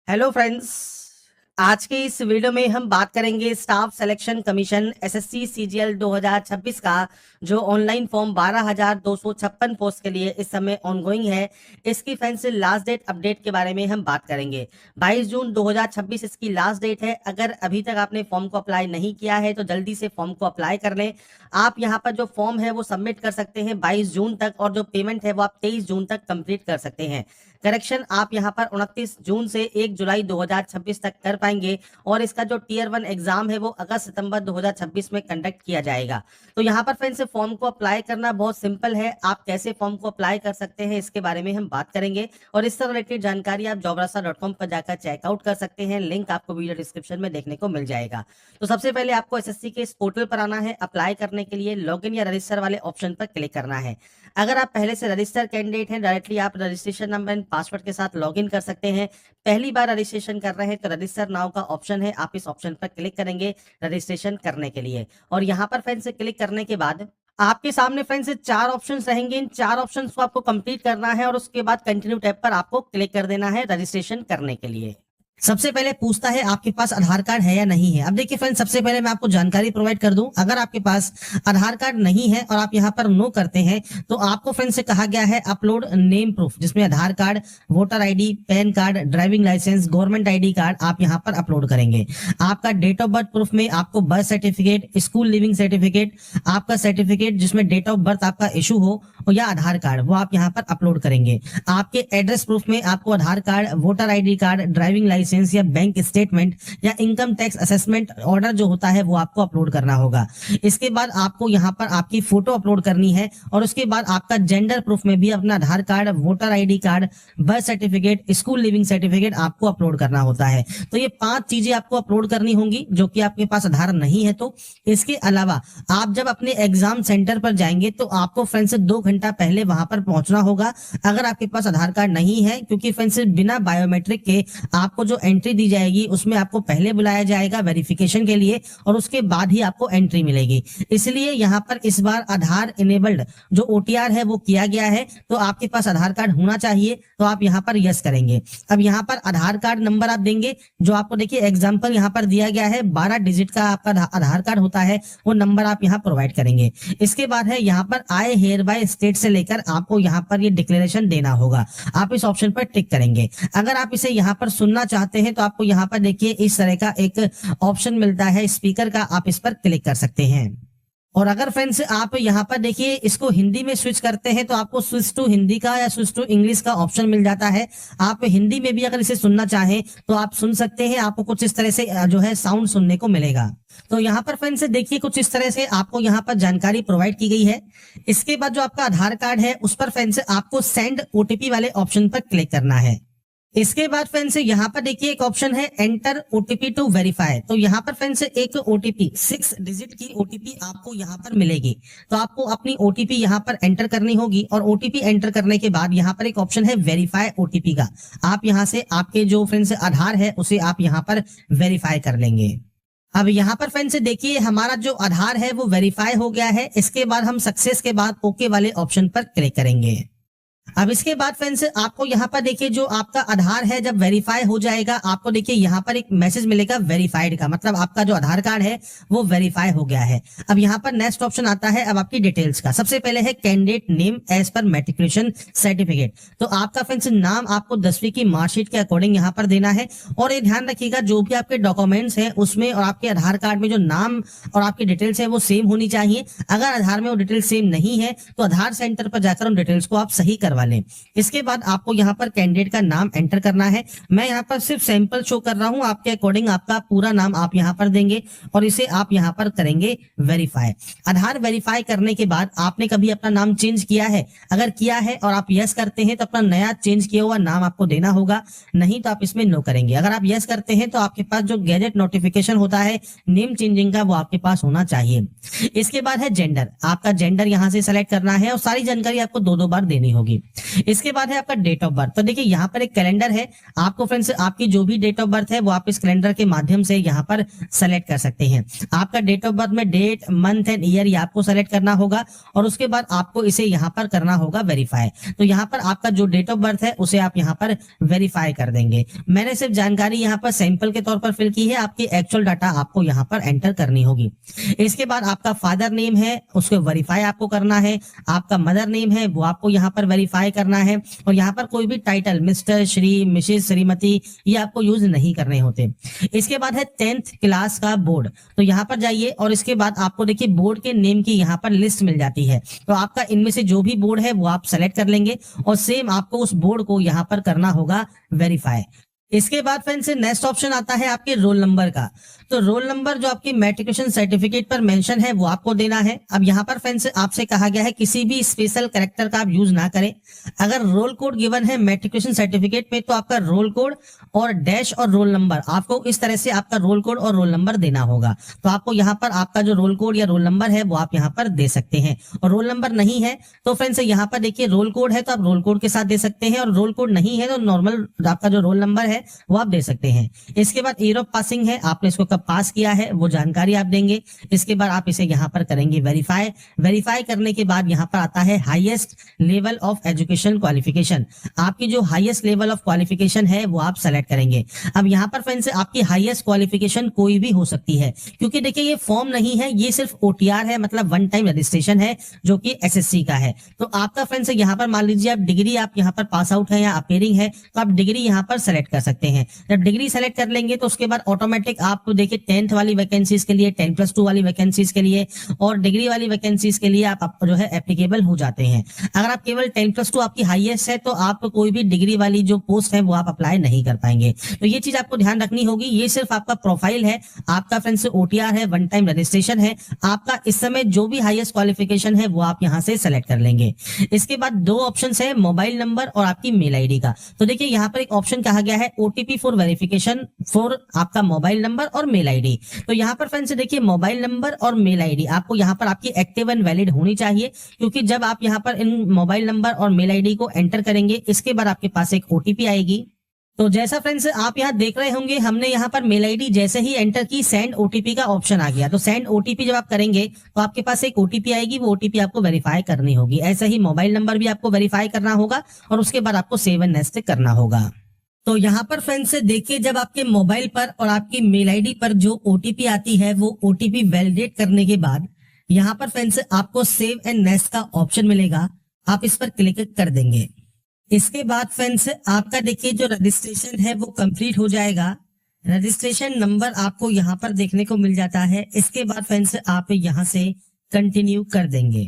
Hello friends. आज के इस वीडियो में हम बात करेंगे staff selection commission SSC CGL 2026 का जो ऑनलाइन फॉर्म 12,256 पोस्ट के लिए इस समय ऑनगोइंग है। इसकी फ्रेंड्स लास्ट डेट अपडेट के बारे में हम बात करेंगे। 22 जून 2026 इसकी लास्ट डेट है। अगर अभी तक आपने फॉर्म को अप्लाई नहीं किया है तो जल्दी से फॉर्म को अप्लाई कर लें। आप यहाँ पर जो फॉर्म है वो सबमिट कर सकते हैं 22 जून तक, और जो पेमेंट है वो आप 23 जून तक कंप्लीट कर सकते हैं। करेक्शन आप यहाँ पर 29 जून से 1 जुलाई 2026 तक कर पाएंगे, और इसका जो टीयर 1 एग्जाम है वो अगस्त सितंबर 2026 में कंडक्ट किया जाएगा। तो यहाँ पर फ्रेंड्स फॉर्म को अप्लाई करना बहुत सिंपल है। आप कैसे फॉर्म को अप्लाई कर सकते हैं इसके बारे में हम बात करेंगे, और इससे रिलेटेड जानकारी आप jobrasa.com पर जाकर चेकआउट कर सकते हैं। लिंक आपको वीडियो डिस्क्रिप्शन में देखने को मिल जाएगा। तो सबसे पहले आपको एसएससी के इस पोर्टल पर आना है। अप्लाई करने के लिए लॉगिन या रजिस्टर वाले ऑप्शन पर क्लिक करना है। अगर आप पहले से रजिस्टर कैंडिडेट हैं, डायरेक्टली आप रजिस्ट्रेशन नंबर एंड पासवर्ड के साथ लॉगिन कर सकते हैं। पहली बार रजिस्ट्रेशन कर रहे हैं तो रजिस्टर नाउ का ऑप्शन है, आप इस ऑप्शन पर क्लिक करेंगे रजिस्ट्रेशन करने के लिए। और यहाँ पर फ्रेंड्स क्लिक करने के बाद आपके सामने फ्रेंड्स 4 ऑप्शंस रहेंगे। इन 4 ऑप्शंस को आपको कंप्लीट करना है, और उसके बाद कंटिन्यू टैब पर आपको क्लिक कर देना है रजिस्ट्रेशन करने के लिए। सबसे पहले पूछता है आपके पास आधार कार्ड है या नहीं है। अब देखिए फ्रेंड्स, सबसे पहले मैं आपको जानकारी प्रोवाइड कर दूं। अगर आपके पास आधार कार्ड नहीं है और आप यहां पर नो करते हैं तो आपको फ्रेंड्स से कहा गया है अपलोड नेम प्रूफ, जिसमें Aadhaar card, voter ID, PAN card, driving licence, government ID card आप यहां पर अपलोड करेंगे। आपका डेट ऑफ बर्थ प्रूफ में आपको birth certificate, school leaving certificate, आपका सर्टिफिकेट जिसमें डेट ऑफ बर्थ आपका इशू हो, या आधार कार्ड, वो आप यहां पर अपलोड करेंगे। आपके एड्रेस प्रूफ में आपको Aadhaar card, voter ID card, driving licence या बैंक स्टेटमेंट या इनकम टैक्स असेसमेंट ऑर्डर जो होता है वो आपको अपलोड करना होगा। इसके बाद आपको यहाँ पर आपकी फोटो अपलोड करनी है, और उसके बाद आपका जेंडर प्रूफ में भी अपना Aadhaar card, voter ID card, birth certificate, school leaving certificate आपको अपलोड करना होता है। तो ये 5 चीजें आपको अपलोड करनी होंगी जो कि आपके पास आधार नहीं है। तो इसके अलावा आप जब अपने एग्जाम सेंटर पर जाएंगे तो आपको फ्रेंड्स 2 घंटा पहले वहां पर पहुंचना होगा, अगर आपके पास आधार कार्ड नहीं है, क्योंकि फ्रेंड्स बिना बायोमेट्रिक के आपको जो एंट्री दी जाएगी उसमें आपको पहले बुलाया जाएगा वेरिफिकेशन के लिए, और उसके बाद ही आपको एंट्री मिलेगी। इसलिए यहाँ पर इस बार आधार इनेबल्ड जो ओटीआर है वो किया गया है। तो आपके पास आधार कार्ड होना चाहिए, तो आप यहाँ पर यस करेंगे। अब यहाँ पर आधार कार्ड नंबर आप देंगे, जो आपको देखिए एग्जाम्पल यहाँ पर दिया गया है, 12 डिजिट का आपका आधार कार्ड होता है, वो नंबर आप यहाँ प्रोवाइड करेंगे। इसके बाद है यहाँ पर आई हेयर बाय स्टेट से लेकर आपको यहाँ पर ये डिक्लेरेशन देना होगा, आप इस ऑप्शन पर टिक करेंगे। अगर आप इसे यहाँ पर सुनना चाहते हैं तो आपको यहाँ पर देखिए इस तरह का एक ऑप्शन मिलता है स्पीकर का, आप इस पर क्लिक कर सकते हैं। और अगर फ्रेंड्स आप यहाँ पर देखिए इसको हिंदी में स्विच करते हैं तो आपको स्विच टू हिंदी का या स्विच टू इंग्लिश का ऑप्शन मिल जाता है। आप हिंदी में भी अगर इसे सुनना चाहें तो आप सुन सकते हैं। आपको कुछ इस तरह से जो है साउंड सुनने को मिलेगा। तो यहाँ पर फ्रेंड्स देखिए कुछ इस तरह से आपको यहाँ पर जानकारी प्रोवाइड की गई है। इसके बाद जो आपका आधार कार्ड है उस पर फ्रेंड्स आपको सेंड ओटीपी वाले ऑप्शन पर क्लिक करना है। इसके बाद फ्रेंड्स यहाँ पर देखिए एक ऑप्शन है एंटर ओटीपी टू वेरीफाई। तो यहाँ पर फ्रेंड्स एक ओटीपी 6 डिजिट की ओटीपी आपको यहाँ पर मिलेगी। तो आपको अपनी ओटीपी यहाँ पर एंटर करनी होगी, और ओटीपी एंटर करने के बाद यहाँ पर एक ऑप्शन है वेरीफाई ओटीपी का। आप यहाँ से आपके जो फ्रेंड्स आधार है उसे आप यहाँ पर वेरीफाई कर लेंगे। अब यहाँ पर फ्रेंड्स देखिए हमारा जो आधार है वो वेरीफाई हो गया है। इसके बाद हम सक्सेस के बाद ओके वाले ऑप्शन पर क्लिक करेंगे। अब इसके बाद फ्रेंड्स आपको यहाँ पर देखिए जो आपका आधार है जब वेरीफाई हो जाएगा, आपको देखिए यहाँ पर एक मैसेज मिलेगा वेरीफाइड का, मतलब आपका जो आधार कार्ड है वो वेरीफाई हो गया है। अब यहाँ पर नेक्स्ट ऑप्शन आता है अब आपकी डिटेल्स का। सबसे पहले है candidate name as per matriculation certificate. तो आपका फ्रेंड्स नाम आपको 10वीं की मार्कशीट के अकॉर्डिंग यहाँ पर देना है। और ये ध्यान रखिएगा जो भी आपके डॉक्यूमेंट्स हैं उसमें और आपके आधार कार्ड में जो नाम और आपकी डिटेल्स है वो सेम होनी चाहिए। अगर आधार में वो डिटेल्स सेम नहीं है तो आधार सेंटर पर जाकर उन डिटेल्स को आप सही करवा लें। इसके बाद आपको यहाँ पर कैंडिडेट का नाम एंटर करना है। मैं यहाँ पर सिर्फ सैंपल शो कर रहा हूँ, आपके अकॉर्डिंग आपका पूरा नाम आप यहाँ पर देंगे, और इसे आप यहाँ पर करेंगे वेरीफाई। आधार वेरीफाई करने के बाद आपने कभी अपना नाम चेंज किया है? अगर किया है और आप यस करते हैं तो अपना नया चेंज किया हुआ नाम आपको देना होगा, नहीं तो आप इसमें नो करेंगे। अगर आप यस करते हैं तो आपके पास जो गैजेट नोटिफिकेशन होता है नेम चेंजिंग का वो आपके पास होना चाहिए। इसके बाद है जेंडर। आपका जेंडर यहाँ से सेलेक्ट करना है, और सारी जानकारी आपको 2-2 बार देनी होगी। इसके बाद है आपका डेट ऑफ बर्थ। तो देखिए यहाँ पर एक कैलेंडर है, आपको फ्रेंड्स आपकी जो भी डेट ऑफ बर्थ है वो आप इस कैलेंडर के माध्यम से यहाँ पर सेलेक्ट कर सकते हैं। आपका डेट ऑफ बर्थ में डेट, मंथ एंड ईयर ये आपको सेलेक्ट करना होगा और उसके बाद आपको इसे यहाँ पर करना होगा वेरीफाई। तो यहाँ पर आपका जो डेट ऑफ बर्थ है उसे आप यहाँ पर वेरीफाई कर देंगे। मैंने सिर्फ जानकारी यहाँ पर सैंपल के तौर पर फिल की है, आपकी एक्चुअल डाटा आपको यहाँ पर एंटर करनी होगी। इसके बाद आपका फादर नेम है उसको वेरीफाई आपको करना है, आपका मदर नेम है वो आपको यहाँ पर वेरीफाई करना है और यहाँ पर कोई भी title mister, Shri, Mrs, Shrimati ये आपको यूज नहीं करने होते। इसके बाद है 10th क्लास का बोर्ड। तो यहाँ पर जाइए और इसके बाद आपको देखिए बोर्ड के नेम की यहाँ पर लिस्ट मिल जाती है। तो आपका इनमें से जो भी बोर्ड है वो आप सेलेक्ट कर लेंगे और सेम आपको उस बोर्ड को यहाँ पर करना होगा वेरीफाई। इसके बाद फ्रेंड्स नेक्स्ट ऑप्शन आता है आपके रोल नंबर का। तो रोल नंबर जो आपकी मैट्रिकुलेशन सर्टिफिकेट पर मेंशन है वो आपको देना है। अब यहाँ पर फ्रेंड्स आपसे कहा गया है किसी भी स्पेशल कैरेक्टर का आप यूज ना करें। अगर रोल कोड गिवन है मैट्रिकुलेशन सर्टिफिकेट पे तो आपका रोल कोड और डैश और रोल नंबर आपको इस तरह से आपका रोल कोड और रोल नंबर देना होगा। तो आपको यहाँ पर आपका जो रोल कोड या रोल नंबर है वो आप यहाँ पर दे सकते हैं और रोल नंबर नहीं है तो फ्रेंड्स यहाँ पर देखिए रोल कोड है तो आप रोल कोड के साथ दे सकते हैं और रोल कोड नहीं है तो नॉर्मल आपका जो रोल नंबर है वो आप दे सकते हैं। इसके बाद ईयर ऑफ पासिंग है, आपने इसको कब पास किया है वो जानकारी आप देंगे। इसके बाद आप इसे यहाँ पर करेंगे वेरीफाई। वेरीफाई करने के बाद यहाँ पर आता है highest level of education qualification. आपकी जो हाईएस्ट लेवल ऑफ क्वालिफिकेशन है वो आप सेलेक्ट करेंगे। अब यहाँ पर फ्रेंड्स आपकी हाईएस्ट क्वालिफिकेशन कोई भी हो सकती है क्योंकि देखिए ये फॉर्म नहीं है, ये सिर्फ ओटीआर है, मतलब वन टाइम रजिस्ट्रेशन है जो कि एसएससी का है। तो आपका फ्रेंड्स यहाँ पर मान लीजिए आप डिग्री आप यहाँ पर पास आउट है या अपेयरिंग है तो आप डिग्री यहाँ पर सेलेक्ट कर सकते हैं। जब डिग्री सेलेक्ट कर लेंगे तो उसके बाद ऑटोमेटिक आप देखिए 10th वाली वैकेंसीज के लिए, 10+2 वाली वैकेंसीज के लिए और डिग्री वाली वैकेंसीज के लिए आप जो है एप्लीकेबल हो जाते हैं। अगर आप केवल 10+2 आपकी हाईएस्ट है तो आप कोई भी डिग्री वाली जो पोस्ट है वो आप अप्लाई नहीं कर पाएंगे। तो ये चीज आपको ध्यान रखनी होगी। ये सिर्फ आपका प्रोफाइल है, आपका फ्रेंड्स ओटीआर है, वन टाइम रजिस्ट्रेशन है। आपका इस समय जो भी हाईएस्ट क्वालिफिकेशन है वो आप यहाँ से सेलेक्ट कर लेंगे। इसके बाद दो ऑप्शन है, मोबाइल नंबर और आपकी मेल आईडी का। तो देखिए यहाँ पर एक ऑप्शन कहा गया है ओटीपी फॉर वेरिफिकेशन फॉर आपका मोबाइल नंबर और मेल आईडी। तो यहाँ पर फ्रेंड्स देखिए मोबाइल नंबर और मेल आईडी आपको यहाँ पर आपकी एक्टिव एंड वैलिड होनी चाहिए क्योंकि जब आप यहाँ पर इन मोबाइल नंबर और मेल आईडी को एंटर करेंगे इसके बाद आपके पास एक ओटीपी आएगी। तो जैसा फ्रेंड्स आप यहाँ देख रहे होंगे हमने यहाँ पर मेल आईडी जैसे ही एंटर की सेंड ओटीपी का ऑप्शन आ गया। तो सेंड ओटीपी जब आप करेंगे तो आपके पास एक ओटीपी आएगी, वो ओटीपी आपको वेरीफाई करनी होगी। ऐसे ही मोबाइल नंबर भी आपको वेरीफाई करना होगा और उसके बाद आपको सेव एंड नेक्स्ट करना होगा। तो यहाँ पर फ्रेंड्स देखिए जब आपके मोबाइल पर और आपकी मेल आईडी पर जो ओटीपी आती है वो ओटीपी वैलिडेट करने के बाद यहाँ पर फ्रेंड्स आपको सेव एंड नेक्स्ट का ऑप्शन मिलेगा, आप इस पर क्लिक कर देंगे। इसके बाद फ्रेंड्स आपका देखिए जो रजिस्ट्रेशन है वो कंप्लीट हो जाएगा। रजिस्ट्रेशन नंबर आपको यहाँ पर देखने को मिल जाता है। इसके बाद फ्रेंड्स आप यहाँ से कंटिन्यू कर देंगे।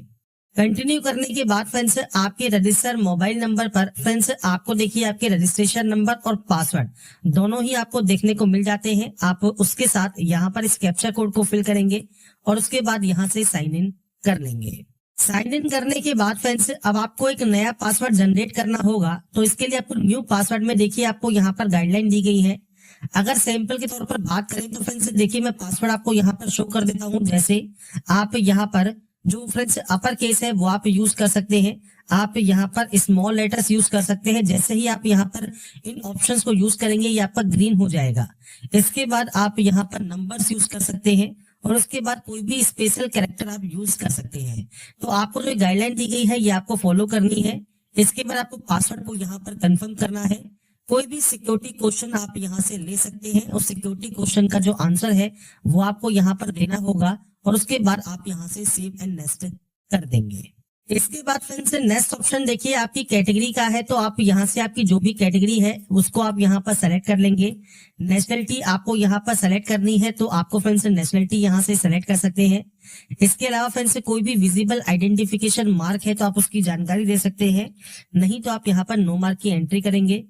कंटिन्यू करने के बाद फ्रेंड्स आपके रजिस्टर मोबाइल नंबर पर फ्रेंड्स आपको देखिए आपके रजिस्ट्रेशन नंबर और पासवर्ड दोनों ही आपको देखने को मिल जाते हैं। आप उसके साथ यहाँ पर इस कैप्चा कोड को फिल करेंगे और उसके बाद यहाँ से साइन इन कर लेंगे। साइन इन करने के बाद फ्रेंड्स अब आपको एक नया पासवर्ड जनरेट करना होगा। तो इसके लिए आपको न्यू पासवर्ड में देखिए आपको यहाँ पर गाइडलाइन दी गई है। अगर सैंपल के तौर पर बात करें तो फ्रेंड्स देखिए मैं पासवर्ड आपको यहाँ पर शो कर देता हूँ। जैसे आप यहाँ पर जो फ्रेंड्स अपर केस है वो आप यूज कर सकते हैं, आप यहाँ पर स्मॉल लेटर्स यूज कर सकते हैं। जैसे ही आप यहाँ पर इन ऑप्शंस को यूज करेंगे ये आपका ग्रीन हो जाएगा। इसके बाद आप यहाँ पर नंबर्स यूज कर सकते हैं और उसके बाद कोई भी स्पेशल कैरेक्टर आप यूज कर सकते हैं। तो आपको जो गाइडलाइन दी गई है ये आपको फॉलो करनी है। इसके बाद आपको पासवर्ड को यहाँ पर कंफर्म करना है। कोई भी सिक्योरिटी क्वेश्चन आप यहाँ से ले सकते हैं और सिक्योरिटी क्वेश्चन का जो आंसर है वो आपको यहाँ पर देना होगा और उसके बाद आप यहाँ से सेव एंड नेक्स्ट कर देंगे। इसके बाद फ्रेंड्स नेक्स्ट ऑप्शन देखिए आपकी कैटेगरी का है। तो आप यहाँ से आपकी जो भी कैटेगरी है उसको आप यहाँ पर सेलेक्ट कर लेंगे। नेशनलिटी आपको यहाँ पर सेलेक्ट करनी है तो आपको फ्रेंड्स नेशनलिटी यहाँ से सेलेक्ट कर सकते हैं। इसके अलावा फ्रेंड्स कोई भी विजिबल आइडेंटिफिकेशन मार्क है तो आप उसकी जानकारी दे सकते हैं, नहीं तो आप यहाँ पर नो मार्क की एंट्री करेंगे।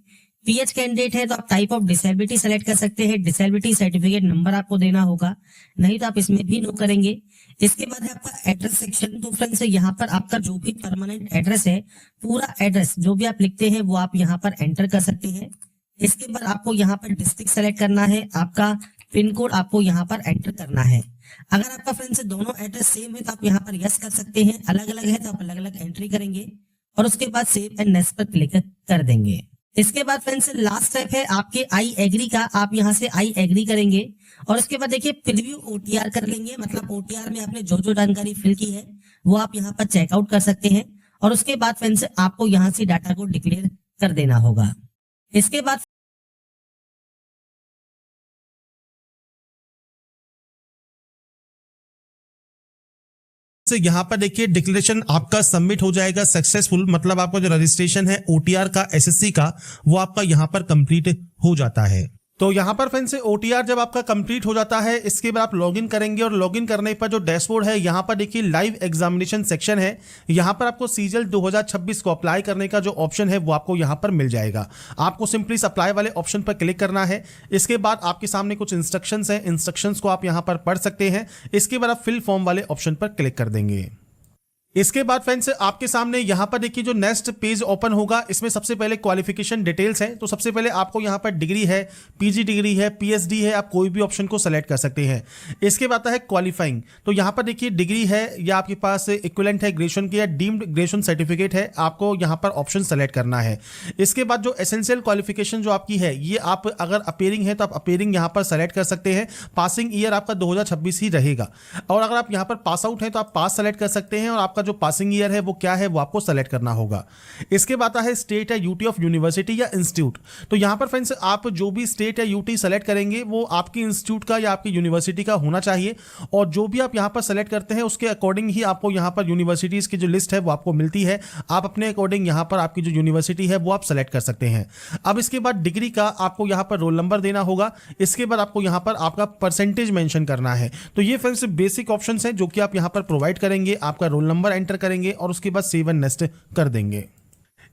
पीएच कैंडिडेट है तो आप टाइप ऑफ डिसेबिलिटी सेलेक्ट कर सकते हैं, डिसेबिलिटी सर्टिफिकेट नंबर आपको देना होगा, नहीं तो आप इसमें भी नो करेंगे। इसके बाद है आपका एड्रेस सेक्शन। तो फ्रेंड्स यहाँ पर आपका जो भी परमानेंट एड्रेस है पूरा एड्रेस जो भी आप लिखते हैं वो आप यहाँ पर एंटर कर सकते हैं। इसके बाद आपको यहाँ पर डिस्ट्रिक्ट सेलेक्ट करना है, आपका पिन कोड आपको यहाँ पर एंटर करना है। अगर आपका फ्रेंड्स दोनों एड्रेस सेम है तो आप यहाँ पर यस कर सकते हैं, अलग अलग है तो आप अलग अलग एंट्री करेंगे। और उसके बाद सेव एंड नेक्स्ट पर क्लिक कर देंगे। इसके बाद फ्रेंड्स लास्ट स्टेप है आपके आई एग्री का। आप यहाँ से आई एग्री करेंगे और उसके बाद देखिए प्रीव्यू ओटीआर कर लेंगे, मतलब ओटीआर में आपने जो जो जानकारी फिल की है वो आप यहाँ पर चेकआउट कर सकते हैं। और उसके बाद फ्रेंड्स आपको यहाँ से डाटा को डिक्लेयर कर देना होगा। इसके बाद यहाँ पर देखिए डिक्लेरेशन आपका सबमिट हो जाएगा सक्सेसफुल, मतलब आपका जो रजिस्ट्रेशन है ओटीआर का एसएससी का वो आपका यहाँ पर कंप्लीट हो जाता है। तो यहाँ पर फ्रेंड्स ओटीआर जब आपका कंप्लीट हो जाता है इसके बाद आप लॉगिन करेंगे और लॉगिन करने पर जो डैशबोर्ड है यहाँ पर देखिए लाइव एग्जामिनेशन सेक्शन है। यहाँ पर आपको सीजीएल 2026 को अप्लाई करने का जो ऑप्शन है वो आपको यहाँ पर मिल जाएगा। आपको सिंपली इस अप्लाई वाले ऑप्शन पर क्लिक करना है। इसके बाद आपके सामने कुछ इंस्ट्रक्शंस हैं, इंस्ट्रक्शंस को आप यहाँ पर पढ़ सकते हैं। इसके बाद आप फिल फॉर्म वाले ऑप्शन पर क्लिक कर देंगे। इसके बाद फ्रेंड्स आपके सामने यहाँ पर देखिए जो नेक्स्ट पेज ओपन होगा इसमें सबसे पहले क्वालिफिकेशन डिटेल्स है। तो सबसे पहले आपको यहाँ पर डिग्री है, पीजी डिग्री है, पीएचडी है, आप कोई भी ऑप्शन को सेलेक्ट कर सकते हैं। इसके बाद आता है क्वालिफाइंग। तो यहाँ पर देखिए डिग्री है या आपके पास इक्विवेलेंट है ग्रेजुएशन की या डीम्ड ग्रेजुएशन सर्टिफिकेट है, आपको यहाँ पर ऑप्शन सेलेक्ट करना है। इसके बाद जो एसेंशियल क्वालिफिकेशन जो आपकी है ये आप अगर अपेयरिंग है तो आप अपेयरिंग यहाँ पर सेलेक्ट कर सकते हैं। पासिंग ईयर आपका 2026 ही रहेगा। और अगर आप यहाँ पर पास आउट है तो आप पास सेलेक्ट कर सकते हैं और आपका जो पासिंग ईयर है वो क्या है वो आपको सेलेक्ट करना होगा। इसके बाद है स्टेट है यूटी ऑफ यूनिवर्सिटी या इंस्टीट्यूट। तो यहां पर फ्रेंड्स आप जो भी स्टेट या यूटी सेलेक्ट करेंगे वो आपकी इंस्टीट्यूट का या आपकी यूनिवर्सिटी का होना चाहिए। और जो भी आप यहां पर सेलेक्ट करते हैं उसके अकॉर्डिंग ही आपको यहां पर यूनिवर्सिटीज की जो लिस्ट है वो आपको मिलती है। आप अपने अकॉर्डिंग यहां पर आपकी जो यूनिवर्सिटी है वो आप सेलेक्ट कर सकते हैं। अब इसके बाद डिग्री का आपको यहां पर रोल नंबर देना होगा। इसके बाद आपको यहां पर आपका परसेंटेज मेंशन करना है। तो ये फ्रेंड्स बेसिक ऑप्शंस हैं जो कि आप यहां पर प्रोवाइड करेंगे। आपका रोल नंबर एंटर करेंगे और उसके बाद सेव एंड नेक्स्ट कर देंगे।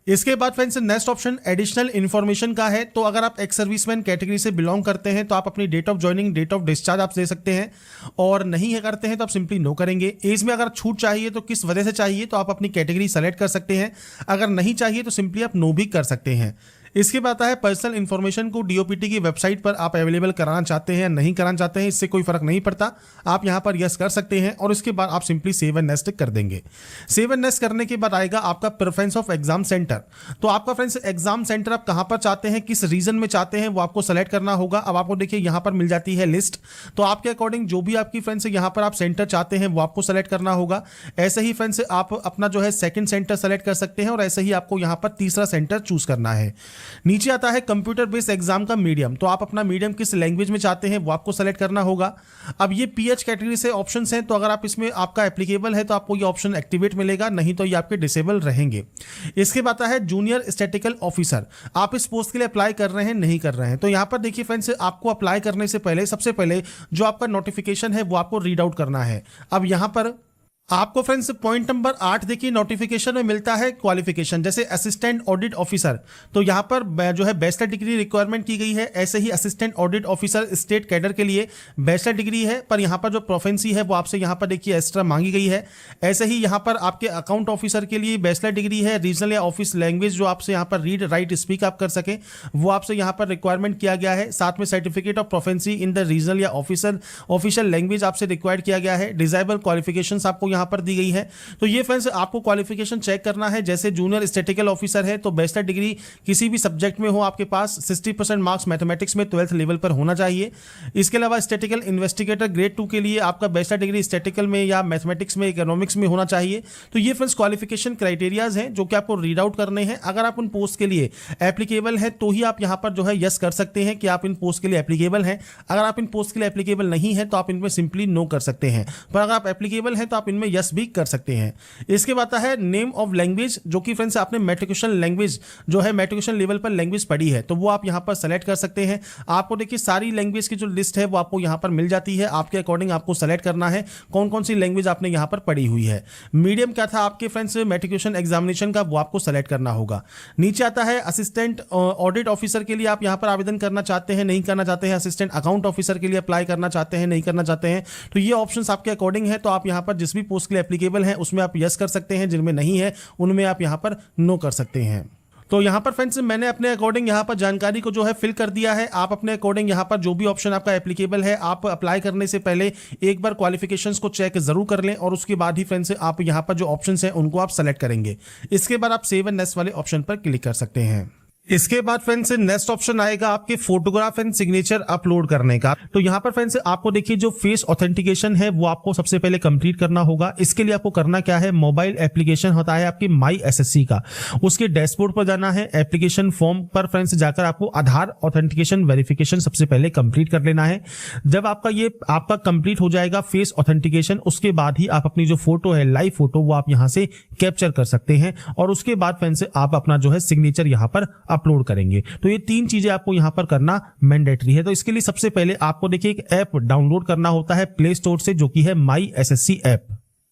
इसके बाद friends next option additional information का है। तो अगर आप एक्स सर्विसमैन कैटेगरी से बिलोंग करते हैं तो आप अपनी date of joining, date of discharge आप दे सकते हैं। और नहीं है करते हैं तो आप सिंपली नो करेंगे। एज में अगर छूट चाहिए तो किस वजह से चाहिए तो आप अपनी कैटेगरी सेलेक्ट कर सकते हैं। अगर नहीं चाहिए तो सिंपली आप नो भी कर सकते हैं। इसके बाद आता है पर्सनल इन्फॉर्मेशन को डीओपीटी की वेबसाइट पर आप अवेलेबल कराना चाहते हैं या नहीं कराना चाहते हैं, इससे कोई फर्क नहीं पड़ता। आप यहां पर यस कर सकते हैं और इसके बाद आप सिंपली सेव एंड नेक्स्ट कर देंगे। सेव एंड नेक्स्ट करने के बाद आएगा आपका प्रेफरेंस ऑफ एग्जाम सेंटर। तो आपका फ्रेंड्स एग्जाम सेंटर आप कहां पर चाहते हैं, किस रीजन में चाहते हैं वो आपको सेलेक्ट करना होगा। अब आपको देखिए यहां पर मिल जाती है लिस्ट। तो आपके अकॉर्डिंग जो भी आपकी फ्रेंड्स यहां पर आप सेंटर चाहते हैं वो आपको सेलेक्ट करना होगा। ऐसे ही फ्रेंड्स आप अपना जो है सेकंड सेंटर सेलेक्ट कर सकते हैं और ऐसे ही आपको यहां पर तीसरा सेंटर चूज करना है। नीचे आता है कंप्यूटर बेस्ड एग्जाम का मीडियम। तो आप अपना मीडियम किस लैंग्वेज में चाहते हैं वो आपको सेलेक्ट करना होगा। अब ये पीएच कैटेगरी से ऑप्शंस हैं, तो अगर आप इसमें आपका एप्लीकेबल है तो आपको ये ऑप्शन एक्टिवेट मिलेगा, नहीं तो ये आपके डिसेबल रहेंगे। इसके बाद आता है जूनियर स्टैटिकल ऑफिसर। आप इस पोस्ट के लिए अप्लाई कर रहे हैं, नहीं कर रहे हैं। तो यहां पर देखिए फ्रेंड्स आपको अप्लाई करने से पहले सबसे पहले जो आपका नोटिफिकेशन है वो आपको रीड आउट करना है। अब यहां पर आपको फ्रेंड्स पॉइंट नंबर 8 देखिए नोटिफिकेशन में मिलता है क्वालिफिकेशन, जैसे असिस्टेंट ऑडिट ऑफिसर। तो यहां पर जो है बैचलर डिग्री रिक्वायरमेंट की गई है। ऐसे ही assistant audit officer state cadre के लिए बैचलर डिग्री है, पर यहां पर जो प्रोफेंसी है वो आपसे यहां पर देखिए एक्स्ट्रा मांगी गई है। ऐसे ही यहां पर आपके अकाउंट ऑफिसर के लिए बैचलर डिग्री है। रीजनल या ऑफिस लैंग्वेज जो आपसे यहां पर रीड राइट स्पीक आप कर सके वो आपसे यहां पर रिक्वायरमेंट किया गया है। साथ में certificate of proficiency in the regional या ऑफिशियल लैंग्वेज आपसे रिक्वायर्ड किया गया है। डिजायबल क्वालिफिकेशन आपको यहां पर दी गई है। तो ये फ्रेंड्स आपको क्वालिफिकेशन चेक करना है। जैसे जूनियर स्टैटिकल ऑफिसर है तो बैचलर डिग्री किसी भी सब्जेक्ट में हो आपके पास, 60% मार्क्स मैथमेटिक्स में 12th लेवल पर होना चाहिए। इसके अलावा स्टैटिकल इन्वेस्टिगेटर ग्रेड 2 के लिए आपका बैचलर डिग्री स्टैटिकल में या मैथमेटिक्स में, इकोनॉमिक्स में होना चाहिए। तो ये फ्रेंड्स क्वालिफिकेशन क्राइटेरियाज हैं जो कि आपको रीड आउट करने हैं। अगर आप उन पोस्ट के लिए एप्लीकेबल है तो ही आप यहां पर जो है यस कर सकते हैं कि आप इन पोस्ट के लिए एप्लीकेबल हैं। अगर आप इन पोस्ट के लिए एप्लीकेबल नहीं है तो आप इनमें सिंपली नो कर सकते हैं, पर अगर आप एप्लीकेबल हैं तो आप इनमें यस भी कर सकते हैं। इसके बाद है नेम ऑफ लैंग्वेज, जो कि फ्रेंड्स आपने मैट्रिकुलेशन लैंग्वेज जो है मैट्रिकुलेशन लेवल पर लैंग्वेज पढ़ी है तो वो आप यहां पर सेलेक्ट कर सकते हैं। आपको देखिए सारी लैंग्वेज की जो लिस्ट है वो आपको यहां पर मिल जाती है। आपके अकॉर्डिंग आपको सेलेक्ट करना है कौन कौन सी लैंग्वेज आपने यहां पर पढ़ी हुई है। मीडियम क्या था आपके फ्रेंड्स मैट्रिकुलेशन एग्जामिनेशन का, वो आपको सेलेक्ट करना होगा। नीचे आता है असिस्टेंट ऑडिट ऑफिसर के लिए आप यहां पर आवेदन करना चाहते हैं, नहीं करना चाहते हैं। असिस्टेंट अकाउंट ऑफिसर के लिए अप्लाई करना चाहते हैं, नहीं करना चाहते हैं। तो ये ऑप्शंस आपके अकॉर्डिंग है। तो आप यहां पर जिस भी पोस्ट के लिए एप्लीकेबल है उसमें आप यस कर सकते हैं, जिनमें नहीं है उनमें आप यहां पर नो कर सकते हैं। तो यहाँ पर फ्रेंड्स मैंने अपने अकॉर्डिंग यहाँ पर जानकारी को जो है फिल कर दिया है। आप अपने अकॉर्डिंग यहाँ पर जो भी ऑप्शन आपका एप्लीकेबल है, आप अप्लाई करने से पहले एक बार क्वालिफिकेशंस को चेक जरूर कर लें और उसके बाद ही फ्रेंड्स आप यहाँ पर जो ऑप्शंस हैं उनको आप सेलेक्ट करेंगे। इसके बाद आप सेव एंड नेक्स्ट वाले ऑप्शन पर क्लिक कर सकते हैं। इसके बाद फ्रेंड्स नेक्स्ट ऑप्शन आएगा आपके फोटोग्राफ एंड सिग्नेचर अपलोड करने का। तो यहाँ पर फ्रेंड्स आपको देखिए जो फेस ऑथेंटिकेशन है वो आपको सबसे पहले कंप्लीट करना होगा। इसके लिए आपको करना क्या है, मोबाइल एप्लीकेशन होता है आपकी माई एसएससी का, उसके डैशबोर्ड पर जाना है। एप्लीकेशन फॉर्म पर फ्रेंड्स जाकर आपको आधार ऑथेंटिकेशन वेरिफिकेशन सबसे पहले कंप्लीट कर लेना है। जब आपका कंप्लीट हो जाएगा फेस ऑथेंटिकेशन, उसके बाद ही आप अपनी जो फोटो है लाइव फोटो वो आप यहाँ से कैप्चर कर सकते हैं और उसके बाद फ्रेंड्स आप अपना जो है सिग्नेचर यहाँ पर अपलोड करेंगे। तो ये 3 चीजें आपको यहां पर करना मैंडेटरी है। तो इसके लिए सबसे पहले आपको देखिए एक ऐप डाउनलोड करना होता है प्ले स्टोर से, जो कि है माई एसएससी ऐप।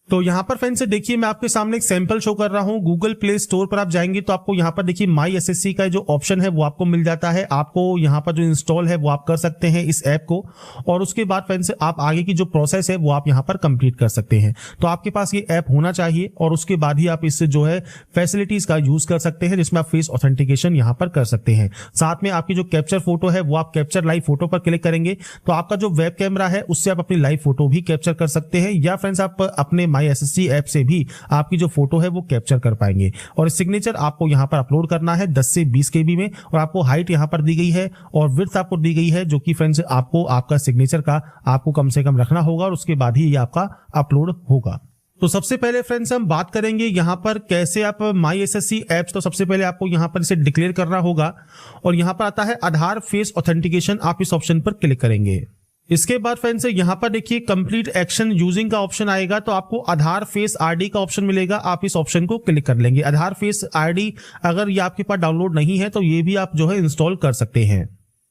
तो यहां पर फ्रेंड्स देखिए मैं आपके सामने एक सैंपल शो कर रहा हूं। गूगल प्ले स्टोर पर आप जाएंगे तो आपको यहां पर देखिए माई एसएससी का जो ऑप्शन है वो आपको मिल जाता है। आपको यहां पर जो इंस्टॉल है वो आप कर सकते हैं इस ऐप को और उसके बाद फ्रेंड्स आप आगे की जो प्रोसेस है वो आप यहां पर कंप्लीट कर सकते हैं। तो आपके पास ये ऐप होना चाहिए और उसके बाद ही आप इससे जो है फैसिलिटीज का यूज कर सकते हैं, जिसमें आप फेस ऑथेंटिकेशन यहां पर कर सकते हैं। साथ में आपकी जो कैप्चर फोटो है वो आप कैप्चर लाइव फोटो पर क्लिक करेंगे तो आपका जो वेब कैमरा है उससे आप अपनी लाइव फोटो भी कैप्चर कर सकते हैं, या फ्रेंड्स आप अपने माई एसएससी ऐप से भी आपकी जो फोटो है वो कैप्चर कर पाएंगे। और सिग्नेचर आपको यहां पर अपलोड करना है 10 से 20 KB में और आपको हाइट यहां पर दी गई है और विड्थ आपको दी गई है, जो कि फ्रेंड्स आपको आपका सिग्नेचर का आपको कम से कम रखना होगा और उसके बाद ही ये आपका अपलोड होगा। तो सबसे पहले फ्रेंड्स हम बात करेंगे यहाँ पर कैसे आप माई एसएससी ऐप्स, तो सबसे पहले आपको यहाँ पर इसे डिक्लेयर करना होगा और यहाँ पर आता है आधार फेस ऑथेंटिकेशन, आप इस ऑप्शन पर क्लिक करेंगे। इसके बाद फ्रेंड्स यहाँ पर देखिए कंप्लीट एक्शन यूजिंग का ऑप्शन आएगा तो आपको आधार फेस आरडी का ऑप्शन मिलेगा, आप इस ऑप्शन को क्लिक कर लेंगे। आधार फेस आरडी अगर ये आपके पास डाउनलोड नहीं है तो ये भी आप जो है इंस्टॉल कर सकते हैं।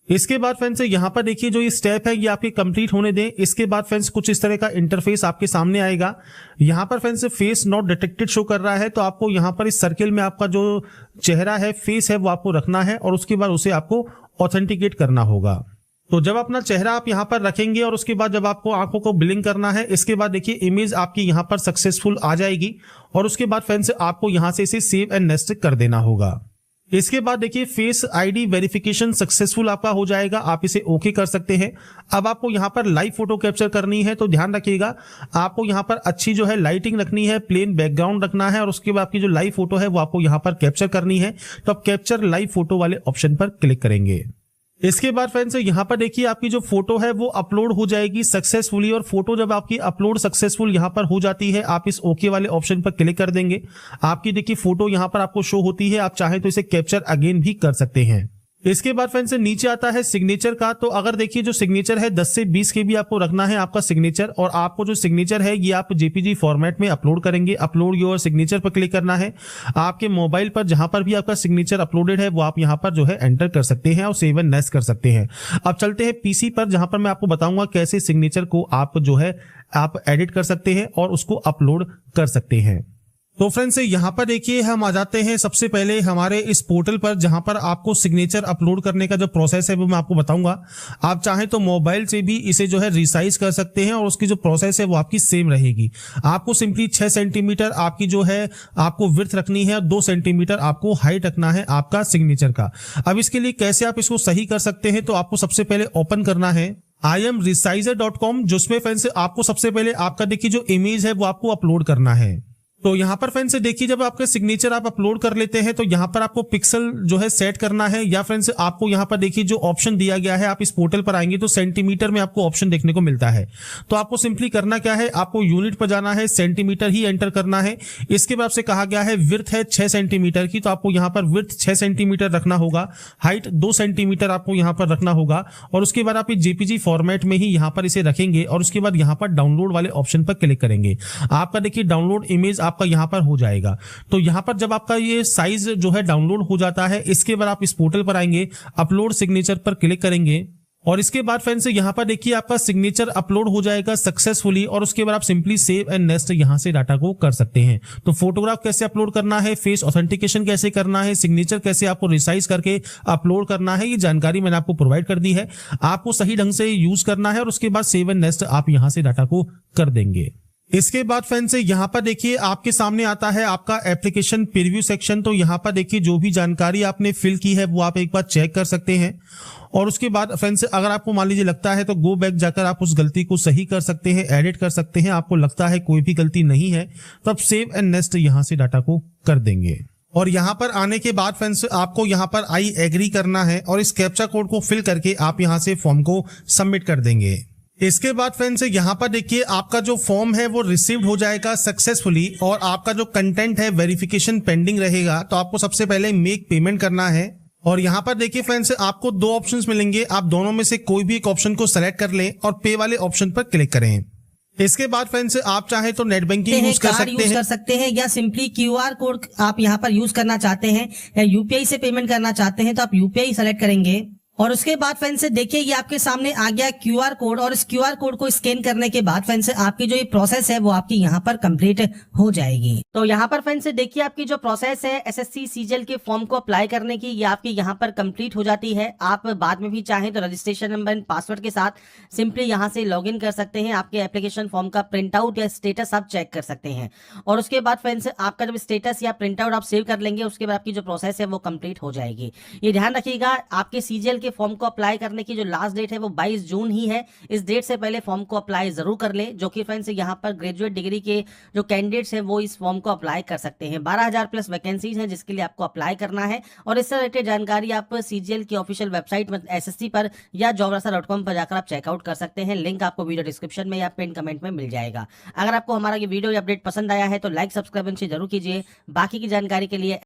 इसके बाद फ्रेंड्स यहाँ पर देखिए जो ये स्टेप है ये आपके कंप्लीट होने दें। इसके बाद फ्रेंड्स कुछ इस तरह का इंटरफेस आपके सामने आएगा। यहाँ पर friends face not detected show कर रहा है तो आपको यहाँ पर इस सर्किल में आपका जो चेहरा है फेस है वो आपको रखना है और उसके बाद उसे आपको ऑथेंटिकेट करना होगा। तो जब अपना चेहरा आप यहां पर रखेंगे और उसके बाद जब आपको आंखों को ब्लिंक करना है, इसके बाद देखिए इमेज आपकी यहां पर सक्सेसफुल आ जाएगी और उसके बाद फ्रेंड्स आपको यहां से इसे सेव एंड नेक्स्ट कर देना होगा। इसके बाद देखिए फेस आईडी वेरिफिकेशन सक्सेसफुल आपका हो जाएगा, आप इसे ओके कर सकते हैं। अब आपको यहां पर लाइव फोटो कैप्चर करनी है तो ध्यान रखिएगा आपको यहां पर अच्छी जो है लाइटिंग रखनी है, प्लेन बैकग्राउंड रखना है और उसके बाद आपकी जो लाइव फोटो है वो आपको यहां पर कैप्चर करनी है। तो आप कैप्चर लाइव फोटो वाले ऑप्शन पर क्लिक करेंगे। इसके बाद फ्रेंड्स यहाँ पर देखिए आपकी जो फोटो है वो अपलोड हो जाएगी सक्सेसफुली और फोटो जब आपकी अपलोड सक्सेसफुल यहाँ पर हो जाती है आप इस ओके वाले ऑप्शन पर क्लिक कर देंगे। आपकी देखिए फोटो यहाँ पर आपको शो होती है, आप चाहें तो इसे कैप्चर अगेन भी कर सकते हैं। इसके बाद फ्रेंड्स नीचे आता है सिग्नेचर का। तो अगर देखिए जो सिग्नेचर है 10 से 20 KB आपको रखना है आपका सिग्नेचर और आपको जो सिग्नेचर है ये आप जेपीजी फॉर्मेट में अपलोड करेंगे। अपलोड योर सिग्नेचर पर क्लिक करना है। आपके मोबाइल पर जहां पर भी आपका सिग्नेचर अपलोडेड है वो आप यहां पर जो है एंटर कर सकते हैं और सेव एंड नेक्स्ट कर सकते हैं। अब चलते हैं पीसी पर, जहां पर मैं आपको बताऊंगा कैसे सिग्नेचर को आप जो है आप एडिट कर सकते हैं और उसको अपलोड कर सकते हैं। तो फ्रेंड्स यहाँ पर देखिए हम आ जाते हैं सबसे पहले हमारे इस पोर्टल पर, जहां पर आपको सिग्नेचर अपलोड करने का जो प्रोसेस है वो मैं आपको बताऊंगा। आप चाहें तो मोबाइल से भी इसे जो है रिसाइज कर सकते हैं और उसकी जो प्रोसेस है वो आपकी सेम रहेगी। आपको सिंपली 6 सेंटीमीटर आपकी जो है आपको विड्थ रखनी है और 2 सेंटीमीटर आपको हाइट रखना है आपका सिग्नेचर का। अब इसके लिए कैसे आप इसको सही कर सकते हैं, तो आपको सबसे पहले ओपन करना है imresizer.com, जिसमें फ्रेंड्स आपको सबसे पहले आपका देखिए जो इमेज है वो आपको अपलोड करना है। तो यहाँ पर फ्रेंड्स देखिए जब आपके सिग्नेचर आप अपलोड कर लेते हैं तो यहाँ पर आपको पिक्सल जो है सेट करना है, या फ्रेंड्स आपको यहाँ पर देखिए जो ऑप्शन दिया गया है आप इस पोर्टल पर आएंगे तो सेंटीमीटर में आपको ऑप्शन देखने को मिलता है। तो आपको सिंपली करना क्या है, आपको यूनिट पर जाना है, सेंटीमीटर ही एंटर करना है। इसके बाद से कहा गया है विड्थ है 6 सेंटीमीटर की, तो आपको यहाँ पर विड्थ 6 सेंटीमीटर रखना होगा, हाइट 2 सेंटीमीटर आपको यहाँ पर रखना होगा और उसके बाद आप जेपीजी फॉर्मेट में ही यहाँ पर इसे रखेंगे और उसके बाद यहाँ पर डाउनलोड वाले ऑप्शन पर क्लिक करेंगे। आपका देखिए डाउनलोड इमेज आपका यहां पर हो जाएगा। तो यहां पर जब आपका ये साइज जो है डाउनलोड हो जाता है, इसके बाद आप इस पोर्टल पर आएंगे, अपलोड सिग्नेचर पर क्लिक करेंगे और इसके बाद फ्रेंड्स यहां पर देखिए आपका सिग्नेचर अपलोड हो जाएगा सक्सेसफुली और उसके बाद आप सिंपली सेव एंड नेक्स्ट यहां से डाटा को कर सकते हैं। तो फोटोग्राफ कैसे अपलोड करना है, फेस ऑथेंटिकेशन कैसे करना है, सिग्नेचर कैसे आपको रिसाइज करके अपलोड करना है, ये जानकारी मैंने आपको प्रोवाइड कर दी है। आपको सही ढंग से यूज करना है और उसके बाद सेव एंड नेक्स्ट आप यहां से डाटा को कर देंगे। इसके बाद फ्रेंड से यहाँ पर देखिए आपके सामने आता है आपका एप्लीकेशन प्रीव्यू सेक्शन। तो यहाँ पर देखिए जो भी जानकारी आपने फिल की है वो आप एक बार चेक कर सकते हैं। और उसके बाद फ्रेंड्स अगर आपको मान लीजिए लगता है तो गो बैक जाकर आप उस गलती को सही कर सकते हैं, एडिट कर सकते हैं। आपको लगता है कोई भी गलती नहीं है तो आप सेव एंड नेक्स्ट यहाँ से डाटा को कर देंगे। और यहाँ पर आने के बाद फ्रेंड्स आपको यहाँ पर आई एग्री करना है और इस कैप्चा कोड को फिल करके आप यहाँ से फॉर्म को सबमिट कर देंगे। इसके बाद फ्रेंड्स यहाँ पर देखिए आपका जो फॉर्म है वो रिसीव्ड हो जाएगा सक्सेसफुली और आपका जो कंटेंट है वेरिफिकेशन पेंडिंग रहेगा। तो आपको सबसे पहले मेक पेमेंट करना है और यहाँ पर देखिए फ्रेंड्स आपको दो ऑप्शंस मिलेंगे। आप दोनों में से कोई भी एक ऑप्शन को सेलेक्ट कर लें और पे वाले ऑप्शन पर क्लिक करें। इसके बाद फ्रेंड्स आप चाहे तो नेट बैंकिंग यूज कर सकते हैं या सिंपली क्यूआर कोड आप यहाँ पर यूज करना चाहते हैं या यूपीआई से पेमेंट करना चाहते हैं तो आप यूपीआई सेलेक्ट करेंगे। और उसके बाद फ्रेंड्स देखिए ये आपके सामने आ गया क्यूआर कोड और इस क्यूआर कोड को स्कैन करने के बाद फ्रेंड्स आपकी जो ये प्रोसेस है वो आपकी यहाँ पर कंप्लीट हो जाएगी। तो यहाँ पर फ्रेंड्स देखिए आपकी जो प्रोसेस है एसएससी सीजीएल के फॉर्म को अप्लाई करने की ये आपकी यहाँ पर कंप्लीट हो जाती है। आप बाद में भी चाहें तो रजिस्ट्रेशन नंबर एंड पासवर्ड के साथ सिंपली यहाँ से लॉग इन कर सकते हैं। आपके एप्लीकेशन फॉर्म का प्रिंट आउट या स्टेटस आप चेक कर सकते हैं। और उसके बाद फ्रेंड्स आपका जब स्टेटस या प्रिंट आउट आप सेव कर लेंगे उसके बाद आपकी जो प्रोसेस है वो कंप्लीट हो जाएगी। ये ध्यान रखिएगा आपके सीजीएल के फॉर्म को अप्लाई करने की जो लास्ट डेट है वो 22 जून ही है। इस डेट से पहले फॉर्म को अप्लाई जरूर कर ले। जो कि फ्रेंड्स यहाँ पर ग्रेजुएट डिग्री के जो कैंडिडेट्स हैं वो इस फॉर्म को अप्लाई कर सकते हैं। 12,000 प्लस वैकेंसीज हैं जिसके लिए आपको अप्लाई करना है। और इससे रिलेटेड जानकारी आप सीजीएल की ऑफिशियल वेबसाइट में एसएससी पर या jobrasa.com पर जाकर आप चेकआउट कर सकते हैं। लिंक आपको वीडियो डिस्क्रिप्शन में या पिन कमेंट में मिल जाएगा। अगर आपको हमारा ये वीडियो या अपडेट पसंद आया है तो लाइक सब्सक्राइब जरूर कीजिए। बाकी की जानकारी के लिए